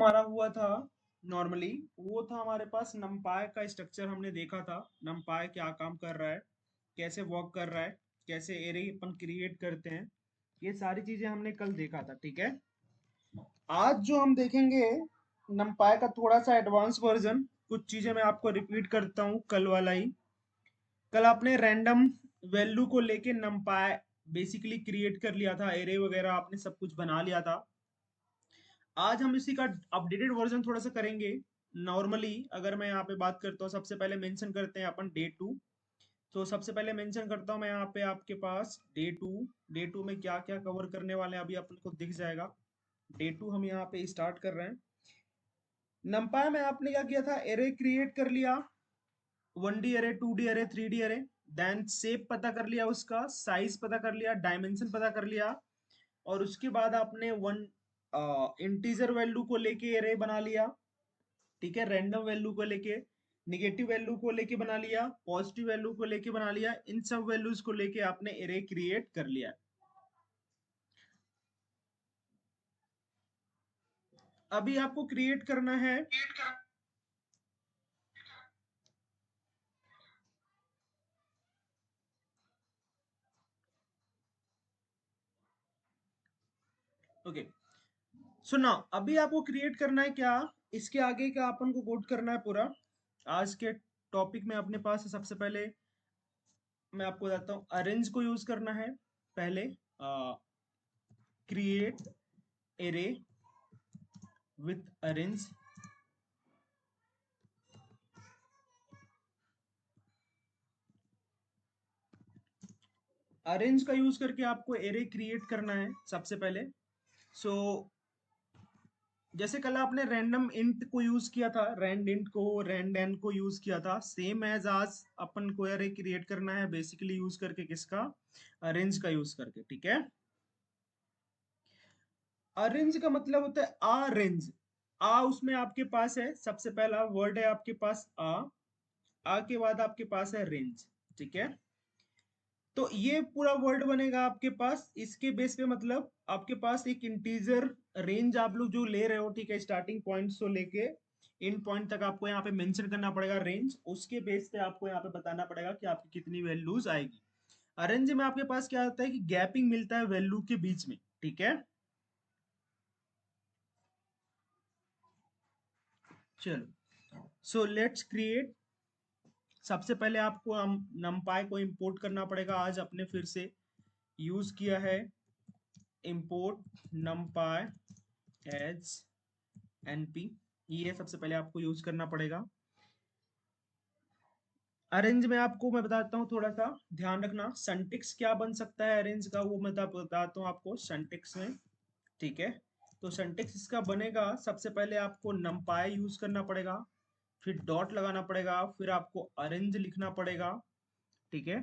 हमारा हुआ था नॉर्मली, वो था हमारे पास numpy का स्ट्रक्चर हमने देखा था। numpy क्या काम कर रहा है, कैसे वर्क कर रहा है, कैसे एरे अपन क्रिएट करते हैं, ये सारी चीजें हमने कल देखा था। ठीक है, आज जो हम देखेंगे numpy का थोड़ा सा एडवांस वर्जन। कुछ चीजें मैं आपको रिपीट करता हूँ कल वाला ही। कल आपने रैंडम वैल्यू को लेके numpy बेसिकली क्रिएट कर लिया था, एरे वगैरह आपने सब कुछ बना लिया था। आज हम इसी का अपडेटेड वर्जन थोड़ा सा करेंगे। नॉर्मली अगर मैं यहाँ पे बात करता हूँ, सबसे पहले मेंशन करते हैं अपन डे टू। तो सबसे पहले मेंशन करता हूँ मैं यहाँ पे आपके पास डे टू। डे टू में क्या क्या कवर करने वाले हैं अभी अपन को दिख जाएगा। डे टू हम यहाँ पे स्टार्ट कर रहे हैं। नंपाई में आपने क्या किया था, एरे क्रिएट कर लिया, 1D array, 2D array, 3D array. Then shape पता कर लिया, उसका साइज पता कर लिया, डायमेंशन पता कर लिया। और उसके बाद आपने वन इंटीजर वैल्यू को लेके एरे बना लिया। ठीक है, रैंडम वैल्यू को लेके, निगेटिव वैल्यू को लेके बना लिया, पॉजिटिव वैल्यू को लेके बना लिया। इन सब वैल्यूज को लेके आपने एरे क्रिएट कर लिया। अभी आपको क्रिएट करना है ओके। सो नाउ अभी आपको क्रिएट करना है क्या, इसके आगे का अपन को कोड करना है पूरा। आज के टॉपिक में अपने पास है, सबसे पहले मैं आपको बताता हूँ, अरेंज को यूज करना है पहले। Create array with arrange. Arrange का यूज करके आपको एरे क्रिएट करना है सबसे पहले। सो जैसे कल आपने रैंडम इंट को यूज किया था, रैंड इंट को, रैंड एन को यूज किया था, सेम एज आज अपन को एरे क्रिएट करना है बेसिकली यूज करके किसका, अरेंज का यूज करके। ठीक है, अरेंज का मतलब होता है आ रेंज। आ उसमें आपके पास है, सबसे पहला वर्ड है आपके पास आ के बाद आपके पास है रेंज। ठीक है, तो ये पूरा वर्ड बनेगा आपके पास, इसके बेस पे मतलब आपके पास एक इंटीजर रेंज आप लोग जो ले रहे हो, ठीक है, स्टार्टिंग पॉइंट से लेके इन पॉइंट तक आपको यहाँ पे मेंशन करना पड़ेगा रेंज। उसके बेस पे आपको यहाँ पे बताना पड़ेगा कि आपकी कितनी वैल्यूज आएगी। अरेंज में आपके पास क्या होता है कि गैपिंग मिलता है वैल्यू के बीच में। ठीक है, चलो सो लेट्स क्रिएट। सबसे पहले आपको हम numpy को इंपोर्ट करना पड़ेगा। आज अपने फिर से यूज किया है इंपोर्ट numpy एज np, ये सबसे पहले आपको यूज करना पड़ेगा। अरेंज में आपको मैं बताता हूँ, थोड़ा सा ध्यान रखना, सिंटेक्स क्या बन सकता है अरेंज का, वो मैं बताता हूँ आपको सिंटेक्स में। ठीक है, तो सिंटेक्स इसका बनेगा, सबसे पहले आपको numpy यूज करना पड़ेगा, फिर डॉट लगाना पड़ेगा, फिर आपको अरेंज लिखना पड़ेगा। ठीक है,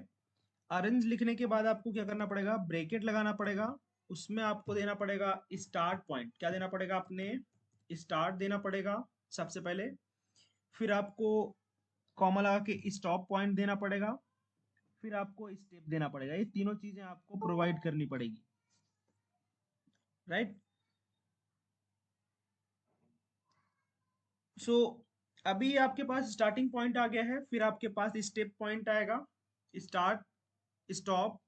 अरेंज लिखने के बाद आपको क्या करना पड़ेगा, ब्रैकेट लगाना पड़ेगा, उसमें आपको देना पड़ेगा स्टार्ट पॉइंट। क्या देना पड़ेगा, आपने स्टार्ट देना पड़ेगा सबसे पहले। फिर आपको कॉमा लगा के स्टॉप पॉइंट देना पड़ेगा। फिर आपको स्टेप देना पड़ेगा। ये तीनों चीजें आपको प्रोवाइड करनी पड़ेगी, राइट। सो अभी आपके पास स्टार्टिंग पॉइंट आ गया है, फिर आपके पास स्टेप पॉइंट आएगा, स्टार्ट, स्टॉप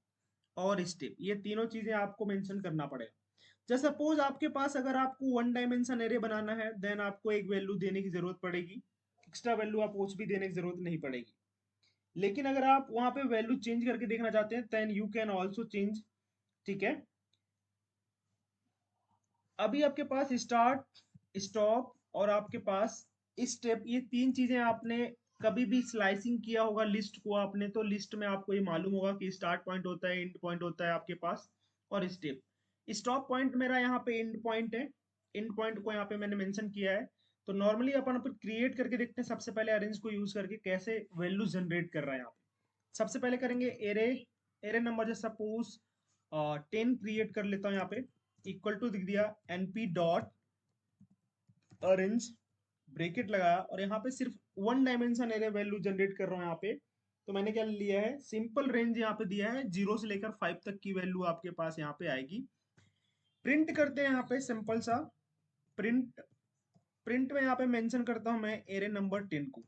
और स्टेप, ये तीनों चीजें आपको मेंशन करना पड़ेगा। जैसे सपोज आपके पास अगर आपको वन डायमेंशन एरे बनाना है, देन आपको एक वैल्यू देने की जरूरत पड़ेगी, एक्स्ट्रा वैल्यू आप कुछ भी देने की जरूरत नहीं पड़ेगी। लेकिन अगर आप वहां पे वैल्यू चेंज करके देखना चाहते हैं, then you can also change. ठीक है, अभी आपके पास स्टार्ट, स्टॉप और आपके पास स्टेप, ये तीन चीजें आपने कभी भी स्लाइसिंग किया होगा लिस्ट को आपने, तो लिस्ट में आपको ये मालूम होगा कि स्टार्ट पॉइंट होता है, एंड पॉइंट होता है आपके पास, और स्टेप। स्टॉप पॉइंट मेरा यहाँ पे एंड पॉइंट है, एंड पॉइंट को यहाँ पे मैंने मेंशन किया है। तो नॉर्मली अपन क्रिएट करके देखते हैं, सबसे पहले अरेंज को यूज करके कैसे वैल्यू जनरेट कर रहा है यहाँ पे। सबसे पहले करेंगे एरे, एरे नंबर जैसे सपोज 10 क्रिएट कर लेता हूँ यहाँ पे, इक्वल टू दिख दिया np डॉट अरेंज, ब्रेकेट लगाया, और यहाँ पे सिर्फ one dimension array value generate कर रहा हूँ यहाँ पे। तो मैंने क्या लिया है, सिंपल रेंज यहाँ पे दिया है, 0 से लेकर 5 तक की वैल्यू आपके पास यहाँ पे आएगी। प्रिंट करते हैं यहाँ पे सिंपल सा प्रिंट प्रिंट में यहाँ पे मेंशन करता हूँ मैं एरे नंबर 10 को,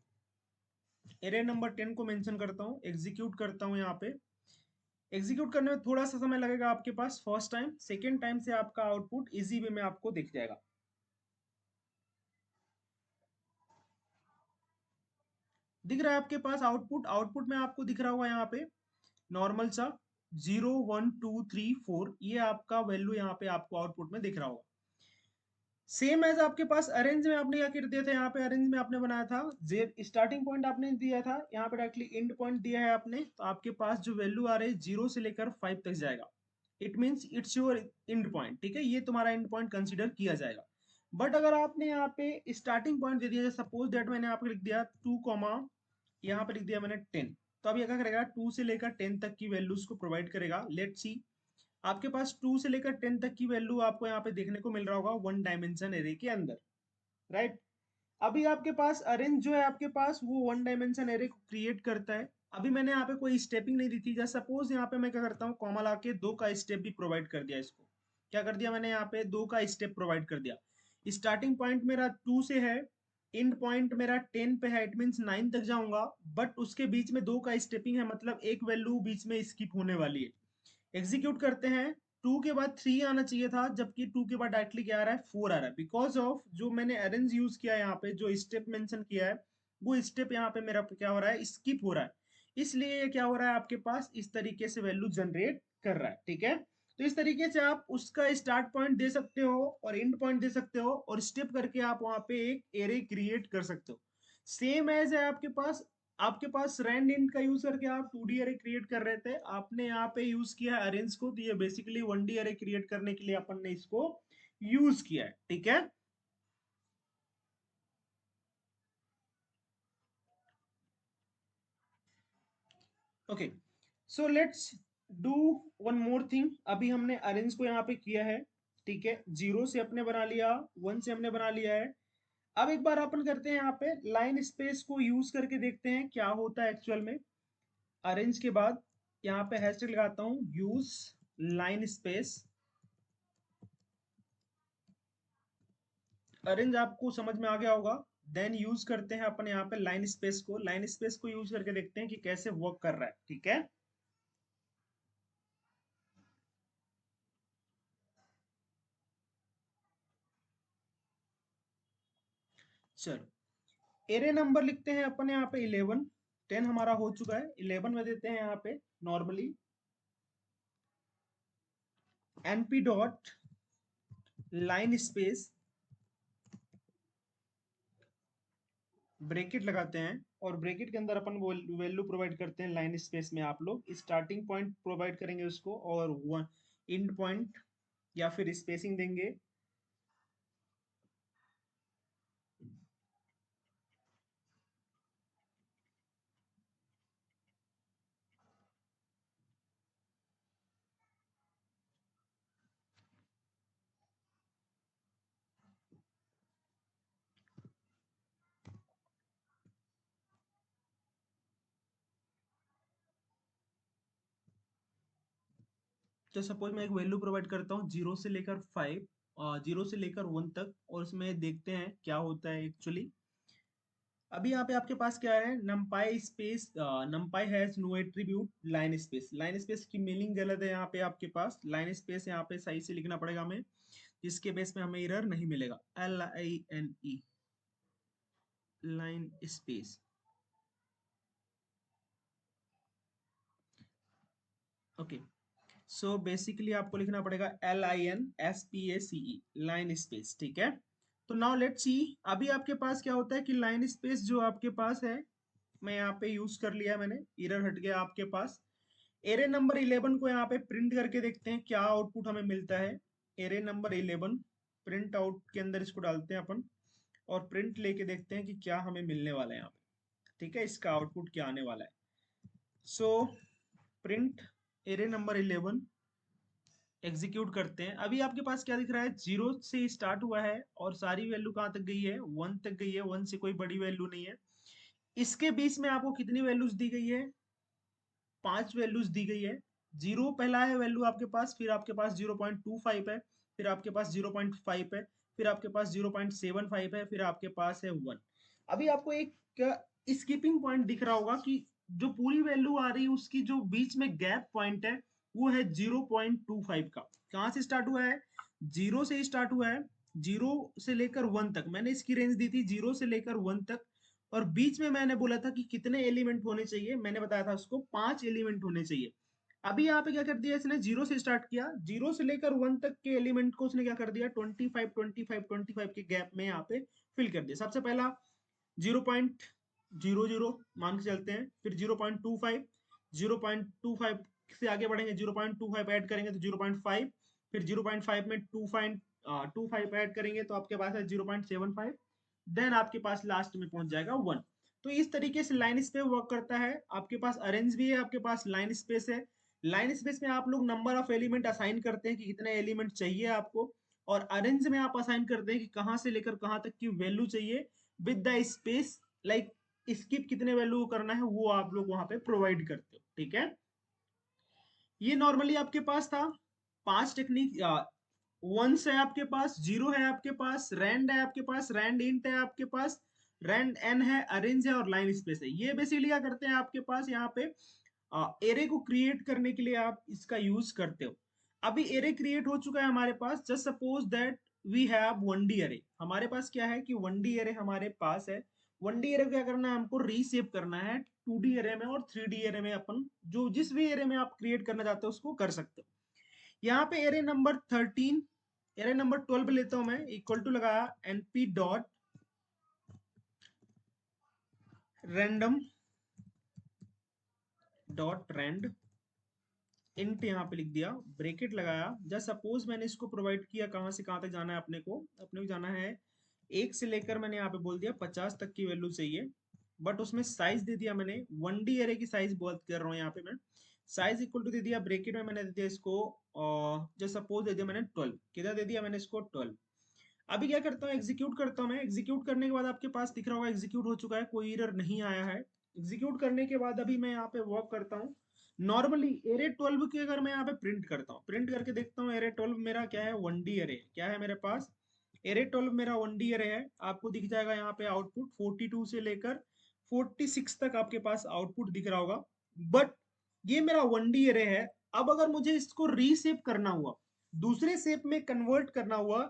एरे नंबर 10 को मेंशन करता हूँ, एग्जीक्यूट करता हूँ। यहाँ पे एग्जीक्यूट करने में थोड़ा सा समय लगेगा आपके पास फर्स्ट टाइम, सेकेंड टाइम से आपका आउटपुट इजी वे में आपको दिख जाएगा। दिख रहा है आपके पास आउटपुट, आउटपुट में आपको दिख रहा होगा यहाँ पे नॉर्मल सा 0 1 2 3 4, ये आपका वैल्यू यहाँ पे आपको आउटपुट में दिख रहा होगा। सेम एज आपके पास अरेंज में आपने क्या कर दिया था, यहाँ पे अरेंज में आपने बनाया था जेड स्टार्टिंग पॉइंट आपने दिया था, यहाँ पे डायरेक्टली एंड पॉइंट दिया है आपने, तो आपके पास जो वैल्यू आ रही है 0 से लेकर 5 तक जाएगा। It means it's your and point, ठीक है, ये तुम्हारा एंड पॉइंट कंसिडर किया जाएगा। बट अगर आपने यहाँ पे स्टार्टिंग पॉइंट दे दिया, सपोज दैट मैंने आपको लिख दिया 2 कॉमा, यहाँ पे लिख दिया मैंने 10, तो अब ये क्या करेगा 2 से लेकर 10 तक की वैल्यूज को प्रोवाइड करेगा। लेट्स सी, आपके पास 2 से लेकर 10 तक की वैल्यू आपको यहाँ पे देखने को मिल रहा होगा वन डायमेंशन एरे के अंदर, राइट। अभी आपके पास अरेंज जो है आपके पास वो वन डायमेंशन एरे को क्रिएट करता है। अभी मैंने यहाँ पे कोई स्टेपिंग नहीं दी थी, जैसे सपोज यहाँ पे मैं क्या करता हूँ, कॉमा लाके 2 का स्टेप भी प्रोवाइड कर दिया, इसको क्या कर दिया मैंने यहाँ पे 2 का स्टेप प्रोवाइड कर दिया। स्टार्टिंग पॉइंट मेरा 2 से है, एंड पॉइंट मेरा 10 पे है, इट मीन्स 9 तक जाऊंगा, बट उसके बीच में 2 का स्टेपिंग है, मतलब एक वैल्यू बीच में स्किप होने वाली है। एग्जीक्यूट करते हैं, 2 के बाद 3 आना चाहिए था, जबकि 2 के बाद डायरेक्टली क्या आ रहा है 4 आ रहा है, बिकॉज ऑफ जो मैंने अरेंज यूज किया है, यहाँ पे जो स्टेप मेंशन किया है वो स्टेप यहाँ पे मेरा क्या हो रहा है, स्किप हो रहा है, इसलिए ये क्या हो रहा है आपके पास इस तरीके से वैल्यू जनरेट कर रहा है, ठीक है। तो इस तरीके से आप उसका स्टार्ट पॉइंट दे सकते हो और एंड पॉइंट दे सकते हो, और स्टेप करके आप वहां पे एक एरे क्रिएट कर सकते हो। सेम एज है आपके पास रैंड इंट का यूज करके आप 2D अरे क्रिएट कर रहे थे, आपने यहाँ पे यूज किया है अरेंज को, तो ये बेसिकली 1D अरे क्रिएट करने के लिए अपन ने इसको यूज किया है, ठीक है। Okay, so let's do one more thing. अभी हमने अरेंज को यहाँ पे किया है, ठीक है, 0 से अपने बना लिया, 1 से हमने बना लिया है। अब एक बार अपन करते हैं यहाँ पे लाइन स्पेस को यूज करके देखते हैं क्या होता है एक्चुअल में। अरेंज के बाद यहाँ पे हैशटैग लगाता हूँ यूज लाइन स्पेस। अरेंज आपको समझ में आ गया होगा। देन यूज करते हैं अपन यहाँ पे लाइन स्पेस को, लाइन स्पेस को यूज करके देखते हैं कि कैसे वर्क कर रहा है, ठीक है। चलो, एरे नंबर लिखते हैं अपन यहाँ पे 11, 10 हमारा हो चुका है, 11 में देते हैं यहाँ पे normally np dot line space, bracket लगाते हैं, और ब्रेकेट के अंदर अपन वैल्यू प्रोवाइड करते हैं लाइन स्पेस में। आप लोग स्टार्टिंग पॉइंट प्रोवाइड करेंगे उसको, और एंड पॉइंट या फिर स्पेसिंग देंगे। तो सपोज मैं एक वैल्यू प्रोवाइड करता हूँ 0 से लेकर 5, 0 से लेकर 1 तक, और इसमें देखते हैं क्या होता है एक्चुअली। अभी यहाँ पे आपके पास क्या है, numpy space, numpy has no attribute line space. Line space की मीनिंग गलत है, यहाँ पे आपके पास लाइन स्पेस यहाँ पे सही से लिखना पड़ेगा हमें, जिसके बेस में हमें एरर नहीं मिलेगा। LINE line space, okay. So basically आपको लिखना पड़ेगा LINSPACE लाइन स्पेस, ठीक है। तो नाउ लेट्स सी, अभी आपके पास क्या होता है कि लाइन स्पेस जो आपके पास है, मैं यहाँ पे यूज कर लिया मैंने, एरर हट गया आपके पास। एरे नंबर 11 को यहाँ पे प्रिंट करके देखते हैं क्या आउटपुट हमें मिलता है। एरे नंबर 11 प्रिंट आउट के अंदर इसको डालते हैं अपन, और प्रिंट लेके देखते हैं कि क्या हमें मिलने वाला है यहाँ पे, ठीक है, इसका आउटपुट क्या आने वाला है। So print array number 11 execute करते हैं। अभी आपके पास क्या दिख रहा है, 0 से स्टार्ट हुआ है और सारी वैल्यू कहाँ तक गई है, 1 तक गई है, 1 से कोई बड़ी वैल्यू नहीं है। इसके बीच में आपको कितनी वैल्यूज दी गई है, 5 वैल्यूज दी गई है। 0 पहला है वैल्यू आपके पास, फिर आपके पास 0.25 है, फिर आपके पास 0.5 है, फिर आपके पास 0.75 है, फिर आपके पास है 1। अभी आपको एक स्किपिंग पॉइंट दिख रहा होगा कि जो पूरी वैल्यू आ रही है उसकी जो बीच में गैप पॉइंट है वो है 0.25 का। कहाँ से स्टार्ट हुआ है? जीरो से स्टार्ट हुआ है। जीरो से लेकर 1 तक मैंने इसकी रेंज दी थी, जीरो से लेकर 1 तक। और बीच में मैंने बोला था कि कितने एलिमेंट होने चाहिए, मैंने बताया था उसको 5 एलिमेंट होने चाहिए। अभी यहाँ पे क्या कर दिया इसने, जीरो से स्टार्ट किया, जीरो से लेकर 1 तक के एलिमेंट को उसने क्या कर दिया, 25 के गैप में यहाँ पे फिल कर दिया। सबसे पहला 0.00 मान के चलते हैं, फिर 0.25, 0.25 से आगे बढ़ेंगे, 0.25 ऐड करेंगे तो 0.5, फिर 0.5 में 2.25 ऐड करेंगे तो आपके पास है 0.75, देन आपके पास लास्ट में पहुंच जाएगा 1। तो इस तरीके से लाइन स्पेस वर्क करता है। आपके पास अरेंज भी है, आपके पास लाइन स्पेस है। लाइन स्पेस में आप लोग नंबर ऑफ एलिमेंट असाइन करते हैं कि कितने एलिमेंट चाहिए आपको, और अरेंज में आप असाइन करते हैं कि कहां से लेकर कहां तक की वैल्यू चाहिए with the space, like skip कितने वैल्यू करना है वो आप लोग वहां पे प्रोवाइड करते हो। ठीक है, ये नॉर्मली आपके पास था 5 टेक्निक। वंस है आपके पास, जीरो है आपके पास, रैंड है आपके पास, रैंड इंट है आपके पास, रैंड एन है, अरेंज है और लाइन स्पेस है। ये बेसिकली क्या करते हैं आपके पास यहाँ पे, एरे को क्रिएट करने के लिए आप इसका यूज करते हो। अभी एरे क्रिएट हो चुका है हमारे पास। Just suppose that we have one D array. हमारे पास क्या है कि वन डी एरे हमारे पास है। वन डी एरे क्या करना है, हमको रीसेप करना है 2D एरे में और 3D एरे में। अपन जो जिस भी एरे में आप क्रिएट करना चाहते हो उसको कर सकते हो। यहाँ पे एरे नंबर 13, एरे नंबर 12 लेता हूं मैं, इक्वल टू लगाया np dot random dot rand int, यहाँ पे लिख दिया, ब्रेकेट लगाया। जस्ट सपोज मैंने इसको प्रोवाइड किया, कहाँ से कहाँ तक जाना है अपने को जाना है 1 से लेकर, मैंने यहाँ पे बोल दिया 50 तक की वैल्यू चाहिए। बट उसमें साइज दे दिया मैंने, 1D एरे की साइज बहुत कर रहा हूँ यहाँ पे मैं। साइज इक्वल टू दे दिया, ब्रेकेट में मैंने दे दिया इसको, जस्ट सपोज दे दिया मैंने 12। कितना दे दिया मैंने इसको, 12। अभी क्या करता हूँ, एग्जीक्यूट करता हूँ मैं। एग्जीक्यूट करने के बाद आपके पास दिख रहा होगा एग्जीक्यूट हो चुका है, कोई एरर नहीं आया है। एग्जीक्यूट करने के बाद अभी मैं यहाँ पे वर्क करता हूँ। नॉर्मली एरे 12 की अगर मैं यहाँ पे प्रिंट करता हूँ, प्रिंट करके देखता हूँ एरे 12 मेरा क्या है, 1D एरे क्या है मेरे पास। एरे 12 मेरा 1D एरे है। आपको दिख जाएगा यहाँ पे आउटपुट 42 से लेकर 46 तक आपके पास आउटपुट दिख रहा होगा। बट ये मेरा 1D एरे है। अब अगर मुझे इसको रीसेप करना हुआ, दूसरे शेप में कन्वर्ट करना हुआ,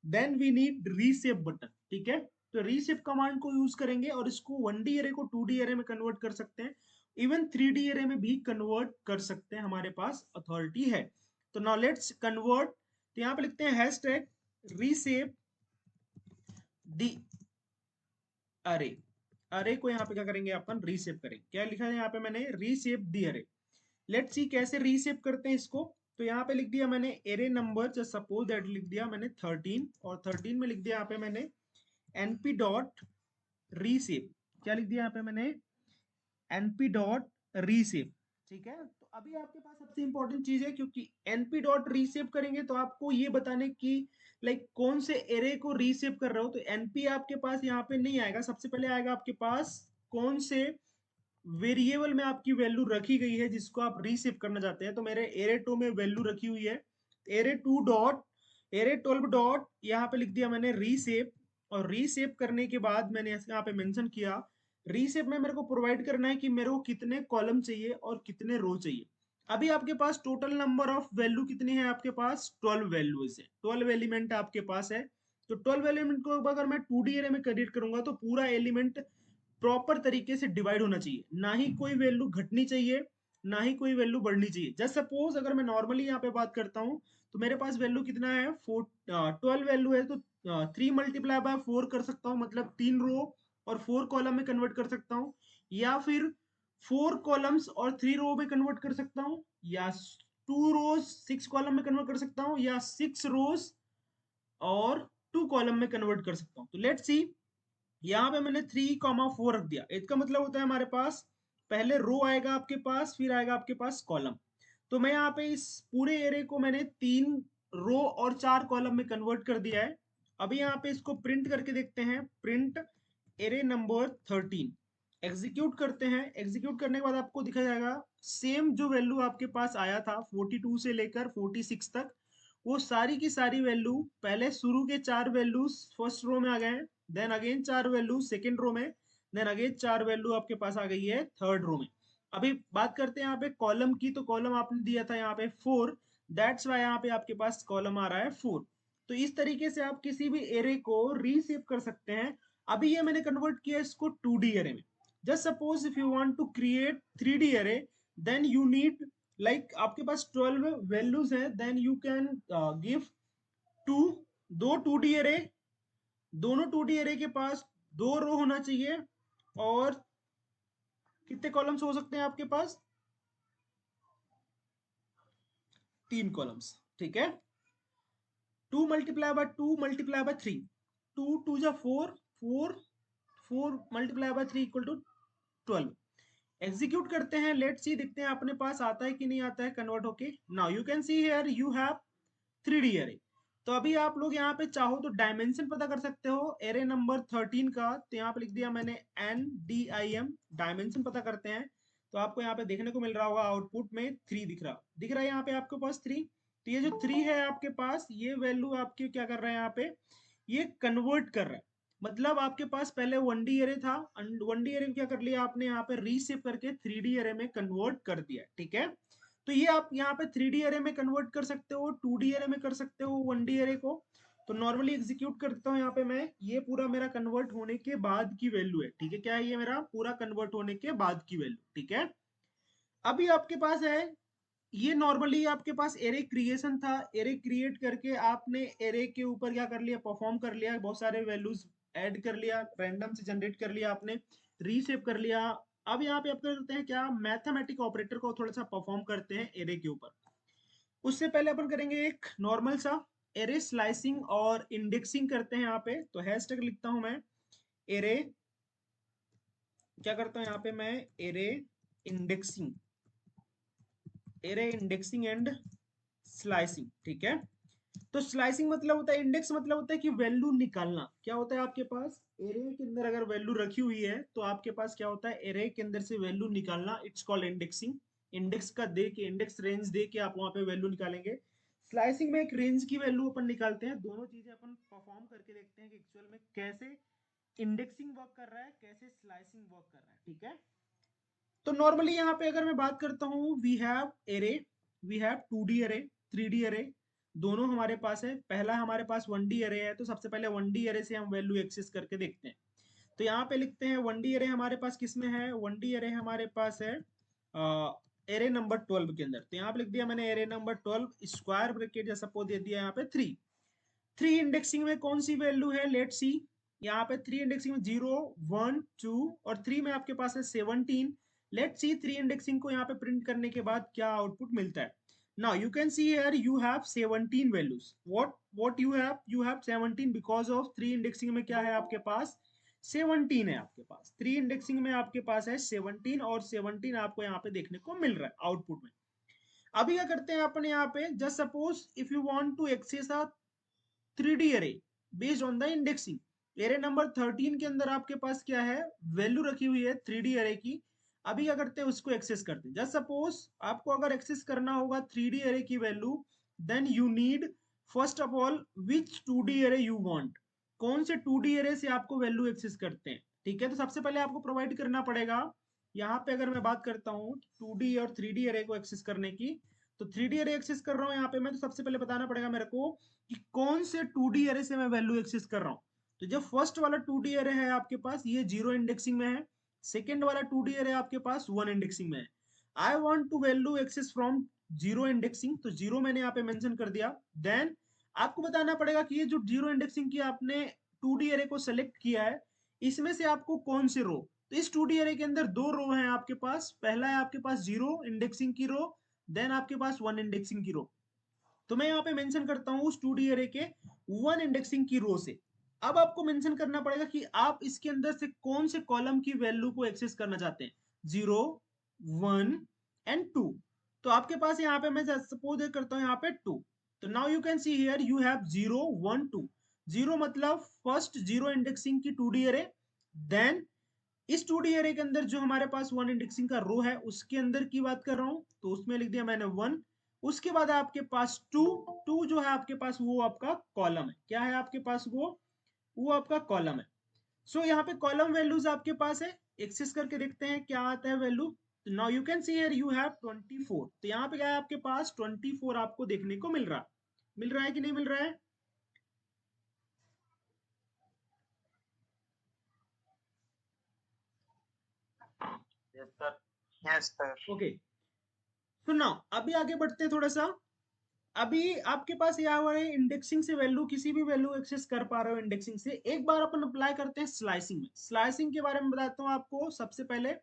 then we need reshape button. ठीक है, तो रीसेप कमांड को यूज करेंगे और इसको 1D एरे को 2D एरे में कन्वर्ट कर सकते हैं। इवन 3D एरे में भी कन्वर्ट कर सकते हैं, हमारे पास अथॉरिटी है। तो नाउ लेट्स कन्वर्ट। तो यहाँ पे लिखते हैं हैशटैग रीसेप दी अरे। अरे को यहाँ पे क्या करेंगे, अपन रीसेप करेंगे। क्या लिखा है यहाँ पे मैंने, रीसेप दी अरे। लेट्स सी कैसे रीसेप करते हैं इसको। तो यहाँ पे लिख दिया मैंने array number, just suppose that लिख दिया मैंने 13, और 13 में लिख दिया यहाँ पे मैंने np डॉट रीसेप। क्या लिख दिया यहाँ पे मैंने, np डॉट रीसेप। ठीक है, तो अभी आपके पास सबसे इंपॉर्टेंट चीज है, क्योंकि np डॉट रीसेप करेंगे तो आपको ये बताने की, लाइक कौन से एरे को रीसेप कर रहे हो। तो np आपके पास यहाँ पे नहीं आएगा, सबसे पहले आएगा आपके पास कौन से वेरिएबल में आपकी वैल्यू रखी गई है जिसको आप रीसेप करना चाहते हैं। तो मेरे एरे 2 में वैल्यू रखी हुई है, एरे 2 डॉट एरे 12 डॉट यहाँ पे लिख दिया मैंने रीसेप। और रीसेप करने के बाद मैंने यहाँ पे मेंशन किया, रीसेप में मेरे को प्रोवाइड करना है कि मेरे को कितने कॉलम चाहिए और कितने रो चाहिए। अभी आपके पास टोटल नंबर ऑफ वैल्यू कितनी है, आपके पास 12 वैल्यूज है, 12 एलिमेंट आपके पास है। तो 12 एलिमेंट को अगर मैं 2D एरे में क्रिएट करूंगा तो पूरा एलिमेंट प्रॉपर तरीके से डिवाइड होना चाहिए, ना ही कोई वैल्यू घटनी चाहिए, ना ही कोई वैल्यू बढ़नी चाहिए। जस्ट सपोज अगर मैं नॉर्मली यहाँ पे बात करता हूँ तो मेरे पास वैल्यू कितना है, 12 वैल्यू है, तो 3 × 4 कर सकता हूँ, मतलब 3 रो और 4 कॉलम में कन्वर्ट कर सकता हूँ, या फिर 4 कॉलम्स और 3 रो में कन्वर्ट कर सकता हूँ, या 2 रोज 6 कॉलम में कन्वर्ट कर सकता हूँ, या 6 रोज और 2 कॉलम में कन्वर्ट कर सकता हूँ। तो लेट्स सी, यहाँ पे मैंने 3, 4 रख दिया। इसका मतलब होता है हमारे पास पहले रो आएगा आपके पास, फिर आएगा आपके पास कॉलम। तो मैं यहाँ पे इस पूरे एरे को मैंने 3 रो और 4 कॉलम में कन्वर्ट कर दिया है। अभी यहाँ पे इसको प्रिंट करके देखते हैं, प्रिंट एरे नंबर 13। एग्जीक्यूट करते हैं। एग्जीक्यूट करने के बाद आपको दिखा जाएगा सेम जो वैल्यू आपके पास आया था 42 से लेकर 46 तक, वो सारी की सारी वैल्यू पहले शुरू के 4 वैल्यूज फर्स्ट रो में आ गए हैं, then again 4 value second row में, देन अगेन 4 वैल्यू आपके पास आ गई है थर्ड रो में। अभी बात करते हैं यहाँ पे कॉलम की, तो कॉलम आपने दिया था यहाँ पे 4, दैट्स वाई यहाँ पे आपके पास कॉलम आ रहा है 4। तो इस तरीके से आप किसी भी एरे को रीसेप कर सकते हैं। अभी ये मैंने कन्वर्ट किया इसको 2D एरे में। Just suppose if you want to create 3D array, then you need like आपके पास 12 वैल्यूज है, then you can give to दो 2D एरे, दोनों 2D एरे के पास 2 रो होना चाहिए, और कितने कॉलम्स हो सकते हैं आपके पास? 3 कॉलम्स, ठीक है। 2 × 2 × 3, 2 × 2 = 4, 4, 4 × 3 = 12। एग्जीक्यूट करते हैं, लेट सी, देखते हैं अपने पास आता है कि नहीं आता है कन्वर्ट होके। Now you can see here you have 3D array. तो अभी आप लोग यहाँ पे चाहो तो डायमेंशन पता कर सकते हो एरे नंबर 13 का, तो यहाँ पे लिख दिया मैंने NDIM, डायमेंशन पता करते हैं। तो आपको यहाँ पे देखने को मिल रहा होगा आउटपुट में 3 दिख रहा है यहाँ पे आपके पास 3। तो ये जो 3 है आपके पास, ये वैल्यू आपके क्या कर रहा है यहाँ पे, ये कन्वर्ट कर रहा है। मतलब आपके पास पहले 1D एरे था, 1D एरे क्या कर लिया आपने यहाँ पे रीसेप करके 3D एरे में कन्वर्ट कर दिया, ठीक है। तो ये आप यहाँ पे 3D एरे में कन्वर्ट कर सकते हो, 2D एरे में कर सकते हो 1D एरे को। तो नॉर्मली एग्जीक्यूट करता हूँ यहाँ पे मैं, ये पूरा मेरा कन्वर्ट होने के बाद की वैल्यू है, ठीक है। क्या है ये मेरा पूरा कन्वर्ट होने के बाद की वैल्यू, ठीक है। अभी आपके पास है, ये नॉर्मली आपके पास एरे क्रिएशन था, एरे क्रिएट करके आपने एरे के ऊपर क्या कर लिया, परफॉर्म कर लिया, बहुत सारे वैल्यूज ऐड कर लिया, रैंडम से जनरेट कर लिया आपने, रीसेप कर लिया। अब यहाँ पे आप करते हैं क्या, मैथमेटिक ऑपरेटर को थोड़ा सा परफॉर्म करते हैं एरे के ऊपर। उससे पहले अपन करेंगे एक नॉर्मल सा एरे स्लाइसिंग और इंडेक्सिंग करते हैं यहाँ पे। तो हैशटैग लिखता हूं मैं एरे, क्या करता हूं यहाँ पे मैं, array indexing, array indexing and slicing, ठीक है। तो स्लाइसिंग मतलब होता है, इंडेक्स मतलब होता है कि वैल्यू निकालना। क्या होता है आपके पास एरे के अंदर अगर वैल्यू रखी हुई है तो आपके पास क्या होता है, एरे के अंदर से वैल्यू निकालना, इट्स कॉल्ड इंडेक्सिंग। इंडेक्स का दे के, इंडेक्स रेंज दे के आप वहां पे वैल्यू निकालेंगे। स्लाइसिंग में एक रेंज की वैल्यू अपन निकालते हैं। दोनों चीजें अपन परफॉर्म करके देखते हैं कि एक्चुअल में कैसे इंडेक्सिंग वर्क कर रहा है, कैसे स्लाइसिंग वर्क कर रहा है, ठीक है। तो नॉर्मली यहाँ पे अगर मैं बात करता हूँ, we have array, we have 2D array, 3D array, दोनों हमारे पास है। पहला हमारे पास 1D एरे है, तो सबसे पहले 1D एरे से हम वैल्यू एक्सेस करके देखते हैं। तो यहाँ पे लिखते हैं 1D एरे हमारे पास किस में है, 1D एरे हमारे पास है एरे नंबर 12 के अंदर। तो यहाँ पे लिख दिया मैंने एरे नंबर 12, स्क्वायर ब्रैकेट जैसा सपोज दे दिया यहाँ पे 3। 3 इंडेक्सिंग में कौन सी वैल्यू है, लेट सी। यहाँ पे 3 इंडेक्सिंग में 0, 1, 2 और 3 में आपके पास है 17। लेट सी 3 इंडेक्सिंग को यहाँ पे प्रिंट करने के बाद क्या आउटपुट मिलता है। Now you can see here you have 17 values. What you have 17 because of 3 indexing में क्या है आपके पास, 17 है आपके पास। 3 इंडेक्सिंग में आपके पास है 17, और 17 आपको यहाँ पे देखने को मिल रहा है आउटपुट में। अभी क्या करते हैं अपन यहाँ पे, just suppose if you want to access a 3D array based on the indexing. Array number 13 के अंदर आपके पास क्या है, वैल्यू रखी हुई है 3D एरे की। अभी क्या करते हैं, उसको एक्सेस करते हैं। जस्ट सपोज आपको अगर एक्सेस करना होगा 3D एरे की value, then you need first of all which 2D array you want, कौन से 2D एरे से आपको वैल्यू एक्सेस करते हैं, ठीक है। तो सबसे पहले आपको प्रोवाइड करना पड़ेगा, यहाँ पे अगर मैं बात करता हूँ 2D और 3D एरे को एक्सेस करने की, तो 3D एरे एक्सेस कर रहा हूँ यहाँ पे मैं, तो सबसे पहले बताना पड़ेगा मेरे को कि कौन से 2D एरे से मैं वैल्यू एक्सेस कर रहा हूँ। तो जो फर्स्ट वाला 2D एरे है आपके पास, ये 0 इंडेक्सिंग में है। सेकेंड वाला 2D एरे आपके पास 1 इंडेक्सिंग में है। I want to value access from 0 indexing, तो 0 मैंने यहाँ पे मेंशन कर दिया। देन आपको बताना पड़ेगा कि ये जो 0 इंडेक्सिंग की आपने 2D एरे को सेलेक्ट किया है, इसमें से आपको कौन से रो। तो इस 2D एरे के अंदर 2 रो हैं आपके पास। पहला है आपके पास 0 इंडेक्सिंग की रो, देन आपके पास 1 इंडेक्सिंग की रो। तो मैं यहाँ पे मेंशन करता हूँ उस 2D एरे के 1 इंडेक्सिंग की रो से। अब आपको मेंशन करना पड़ेगा कि आप इसके अंदर से कौन से कॉलम की वैल्यू को एक्सेस करना चाहते हैं, 0, 1 एंड 2। तो आपके पास यहाँ पे मैं सपोज करता हूँ यहाँ पे 2। तो now you can see here you have 0, 1, 2। 0 मतलब फर्स्ट 0 इंडेक्सिंग की 2D एरे। देन इस 2D एरे के अंदर जो हमारे पास 1 इंडेक्सिंग का रो है, उसके अंदर की बात कर रहा हूं, तो उसमें लिख दिया मैंने 1। उसके बाद आपके पास टू, टू जो है आपके पास वो आपका कॉलम है, क्या है आपके पास वो आपका कॉलम है। सो यहाँ पे कॉलम वैल्यूज आपके पास है, एक्सेस करके देखते हैं क्या आता है value. Now you can see here you have 24, तो यहाँ पे क्या है आपके पास 24 आपको देखने को मिल रहा है कि नहीं मिल रहा है। Yes sir. Yes sir. Okay, तो नाउ अभी आगे बढ़ते हैं थोड़ा सा। अभी आपके पास यहाँ हुआ है इंडेक्सिंग से वैल्यू, किसी भी वैल्यू एक्सेस कर पा रहे हो इंडेक्सिंग से। एक बार अपन अप्लाई करते हैं स्लाइसिंग में। स्लाइसिंग के बारे में बताता हूँ आपको सबसे पहले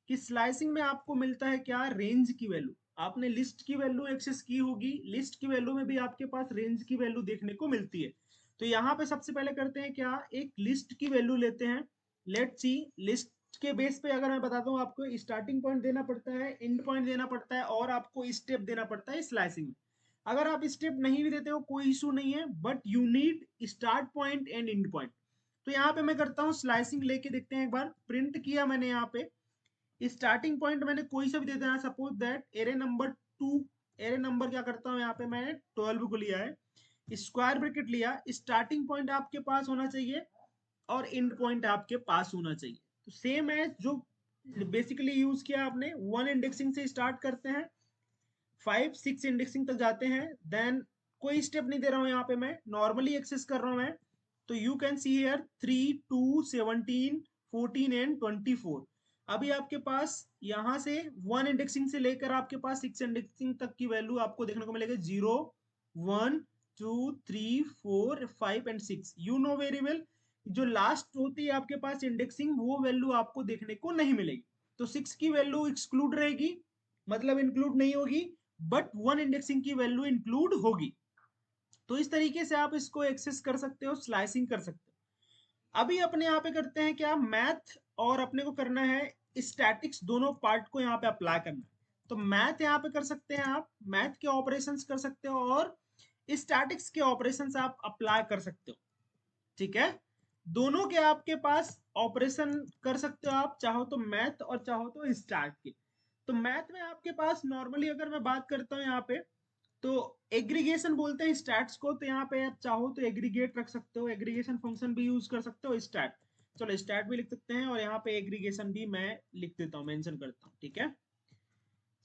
कि स्लाइसिंग में आपको मिलता है क्या, रेंज की वैल्यू। आपने लिस्ट की वैल्यू एक्सेस की होगी, लिस्ट की वैल्यू में भी आपके पास रेंज की वैल्यू देखने को मिलती है। तो यहाँ पे सबसे पहले करते हैं क्या, एक लिस्ट की वैल्यू लेते हैं। लेट सी, लिस्ट के बेस पे अगर मैं बताता हूँ आपको स्टार्टिंग पॉइंट देना पड़ता है, एंड पॉइंट देना पड़ता है, और आपको स्टेप देना पड़ता है स्लाइसिंग में। अगर आप स्टेप नहीं भी देते हो कोई इशू नहीं है, but you need start point and and point. तो यहाँ पे मैं करता हूँ स्लाइसिंग लेके देखते हैं, एक बार प्रिंट किया मैंने यहाँ पे स्टार्टिंग पॉइंट मैंने कोई सा भी दे देना, suppose that array number 2। Array number क्या करता हूँ यहाँ पे मैंने 12 को लिया है, स्क्वायर ब्रैकेट लिया, स्टार्टिंग पॉइंट आपके पास होना चाहिए और एंड पॉइंट आपके पास होना चाहिए। तो सेम है जो बेसिकली यूज किया आपने, वन इंडेक्सिंग से स्टार्ट करते हैं, 5 6 इंडेक्सिंग तक जाते हैं, देन कोई स्टेप नहीं दे रहा हूं यहाँ पे, मैं नॉर्मली एक्सेस कर रहा हूं मैं। तो you can see here 3 2 17 14 and 24। अभी आपके पास यहाँ से वन इंडेक्सिंग से लेकर आपके पास 6 इंडेक्सिंग तक की वैल्यू आपको देखने को मिलेगी, 0 1 2 3 4 5 and 6। You know very well, जो लास्ट होती है आपके पास इंडेक्सिंग वो वैल्यू आपको देखने को नहीं मिलेगी। तो 6 की वैल्यू एक्सक्लूड रहेगी, मतलब इंक्लूड नहीं होगी, बट वन इंडेक्सिंग की वैल्यू इंक्लूड होगी। तो इस तरीके से आप इसको एक्सेस कर सकते हो, स्लाइसिंग कर सकते हो। अभी अपने यहाँ पे करते हैं क्या, मैथ, और अपने को करना है स्टैटिक्स, दोनों पार्ट को यहाँ पे अप्लाई करना है। तो मैथ यहाँ पे कर सकते हैं आप, मैथ के ऑपरेशंस कर सकते हो, और स्टैटिक्स के ऑपरेशंस आप अप्लाई कर सकते हो। ठीक है, दोनों के आपके पास ऑपरेशन कर सकते हो आप, चाहो तो मैथ और चाहो तो स्टार्ट के। तो मैथ में आपके पास नॉर्मली अगर मैं बात करता हूँ यहाँ पे, तो एग्रीगेशन बोलते हैं स्टैट्स को। तो यहाँ पे आप चाहो तो एग्रीगेट रख सकते हो, एग्रीगेशन फंक्शन भी यूज कर सकते हो, स्टैट, चलो स्टैट भी लिख सकते हैं, और यहाँ पे एग्रीगेशन भी मैं लिख देता हूँ, मेंशन करता हूँ। ठीक है,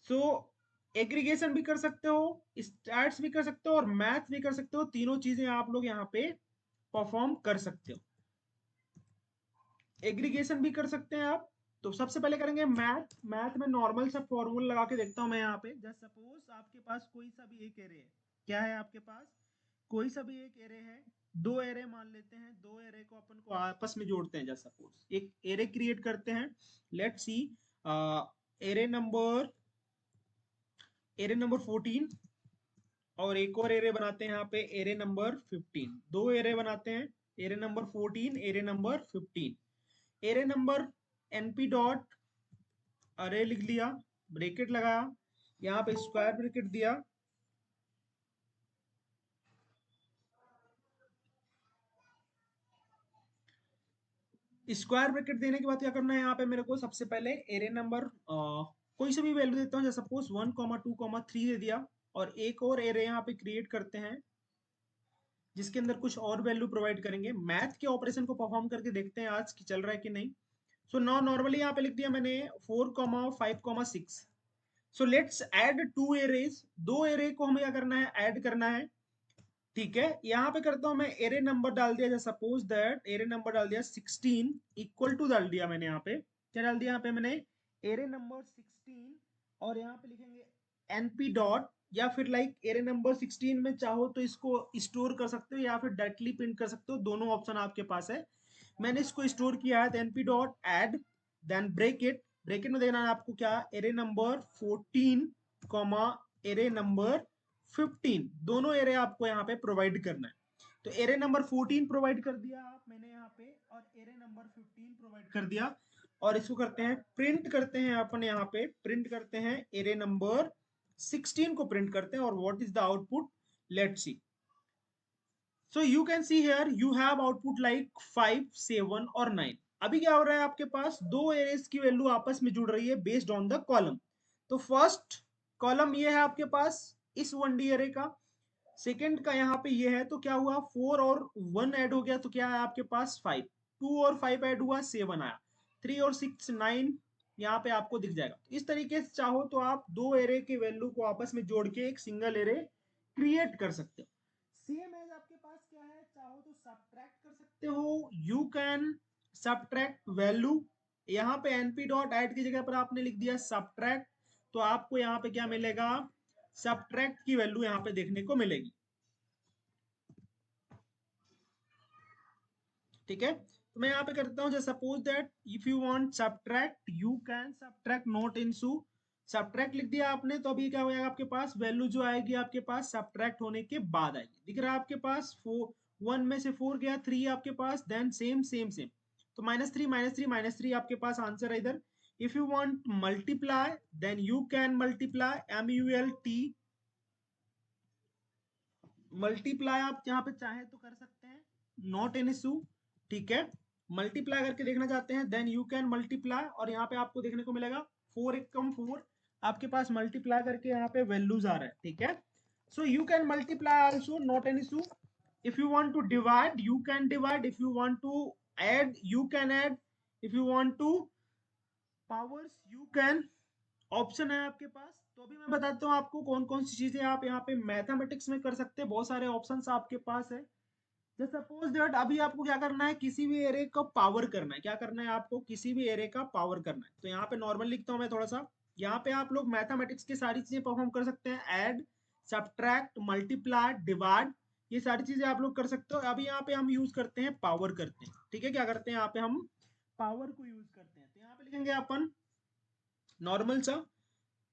सो एग्रीगेशन भी कर सकते हो, स्टैट्स भी कर सकते हो, और मैथ भी कर सकते हो। तीनों चीजें आप लोग यहाँ पे परफॉर्म कर सकते हो। एग्रीगेशन भी कर सकते हैं आप। तो सबसे पहले करेंगे मैथ। मैथ में नॉर्मल सा फॉर्मूला लगा के देखता हूं मैं यहाँ पे। जस्ट सपोज आपके पास कोई सा भी एक एरे है, क्या है आपके पास, कोई सा भी एक एरे है, दो एरे मान लेते हैं, दो एरे को अपन को आपस में जोड़ते हैं। जस्ट सपोज एक एरे क्रिएट करते हैं, let's see array number array number 14, और एक और एरे बनाते हैं यहाँ पे एरे नंबर 15। दो एरे बनाते हैं, array number 14, array number 15। Array number NP dot अरे लिख लिया, ब्रेकेट लगाया, यहाँ पे स्क्वायर ब्रेकेट दिया, स्क्वायर ब्रेकेट देने के बाद क्या करना है, यहाँ पे मेरे को सबसे पहले एरे नंबर कोई सा भी वैल्यू देता हूँ, जैसे सपोज 1 2 3 दे दिया, और एक और एरे यहाँ पे क्रिएट करते हैं जिसके अंदर कुछ और वैल्यू प्रोवाइड करेंगे। मैथ के ऑपरेशन को परफॉर्म करके देखते हैं आज की चल रहा है कि नहीं। सो नाउ नॉर्मली यहाँ पे लिख दिया मैंने 4 5 6। So let's add two arrays, दो एरे को हमें क्या करना है, ऐड करना है। ठीक है, यहाँ पे करता हूं मैं, एरे नंबर डाल दिया, जैसे सपोज दैट एरे नंबर डाल दिया 16, इक्वल टू डाल दिया मैंने यहाँ पे, क्या डाल दिया यहाँ पे मैंने, एरे नंबर 16, और यहाँ पे लिखेंगे एनपी डॉट, या फिर लाइक एरे नंबर 16 में चाहो तो इसको स्टोर कर सकते हो, या फिर डायरेक्टली प्रिंट कर सकते हो, दोनों ऑप्शन आपके पास है। मैंने इसको स्टोर किया है, NP dot add, then bracket, bracket में देना है आपको क्या, array number 14 comma array number 15, दोनों एरे आपको यहाँ पे प्रोवाइड करना है। तो एरे नंबर 14 प्रोवाइड कर दिया आप मैंने यहाँ पे, और एरे नंबर 15 प्रोवाइड कर दिया, और इसको करते हैं प्रिंट, करते हैं अपन यहाँ पे प्रिंट करते हैं एरे नंबर 16 को प्रिंट करते हैं, और what is the output, let's see. So you can see here you have output like 5 7 और 9। अभी क्या हो रहा है, आपके पास दो एरेज की वैल्यू आपस में जुड़ रही है बेस्ड ऑन द कॉलम। तो फर्स्ट कॉलम ये है आपके पास इस 1D एरे का, सेकंड का यहाँ पे ये है, तो क्या हुआ 4 और 1 ऐड हो गया तो क्या है आपके पास 5, 2 और 5 ऐड हुआ 7 आया, 3 और 6 9 यहाँ पे आपको दिख जाएगा। इस तरीके से चाहो तो आप दो एरे के वैल्यू को आपस में जोड़ के एक सिंगल एरे क्रिएट कर सकते हो। सेम एज आपके पास क्या है, चाहो तो सब्ट्रैक्ट कर सकते हो, यू कैन सब्ट्रैक्ट वैल्यू। यहाँ पे np डॉट ऐड की जगह पर आपने लिख दिया सब्ट्रैक्ट, तो आपको यहाँ पे क्या मिलेगा, सब्ट्रैक्ट की वैल्यू यहाँ पे देखने को मिलेगी। ठीक है, तो मैं यहाँ पे करता हूँ, जैसे suppose that if you want subtract you can subtract not into, subtract लिख दिया आपने, तो अभी क्या हो जाएगा आपके पास वैल्यू जो आएगी आपके पास सब्ट्रैक्ट होने के बाद आएगी। दिख रहा है आपके पास 4, 1 में से 4 गया, 3 आपके पास, देन सेम सेम सेम, तो -3 -3 -3 आपके पास आंसर है इधर। If you want multiply then you can multiply, MULT multiply आप यहाँ पे चाहे तो कर सकते हैं, नॉट एन इशू। ठीक है, मल्टीप्लाई करके देखना चाहते हैं देन यू कैन मल्टीप्लाई, और यहाँ पे आपको देखने को मिलेगा 4 एकम 4 आपके पास मल्टीप्लाई करके यहाँ पे वैल्यूज आ रहा है। ठीक है, so you can multiply also, not an issue. If you want to divide you can divide, if you want to add you can add, if you want to powers you can, option है आपके पास। तो अभी मैं बताता हूँ आपको कौन कौन सी चीजें आप यहाँ पे मैथमेटिक्स में कर सकते हैं, बहुत सारे ऑप्शंस आपके पास है। जैसे सपोज दैट अभी आपको क्या करना है, किसी भी एरे का पावर करना है, क्या करना है आपको, किसी भी एरे का पावर करना है। तो यहाँ पे नॉर्मल लिखता हूँ मैं थोड़ा सा, यहाँ पे आप लोग मैथमेटिक्स की सारी चीजें परफॉर्म कर सकते हैं, ऐड सब्ट्रैक्ट मल्टीप्लाई डिवाइड, ये सारी चीजें आप लोग कर सकते हो। अभी यहाँ पे हम यूज करते हैं पावर करते हैं। ठीक है, क्या करते हैं यहाँ पे हम पावर को यूज करते हैं, तो यहाँ पे लिखेंगे अपन नॉर्मल सा,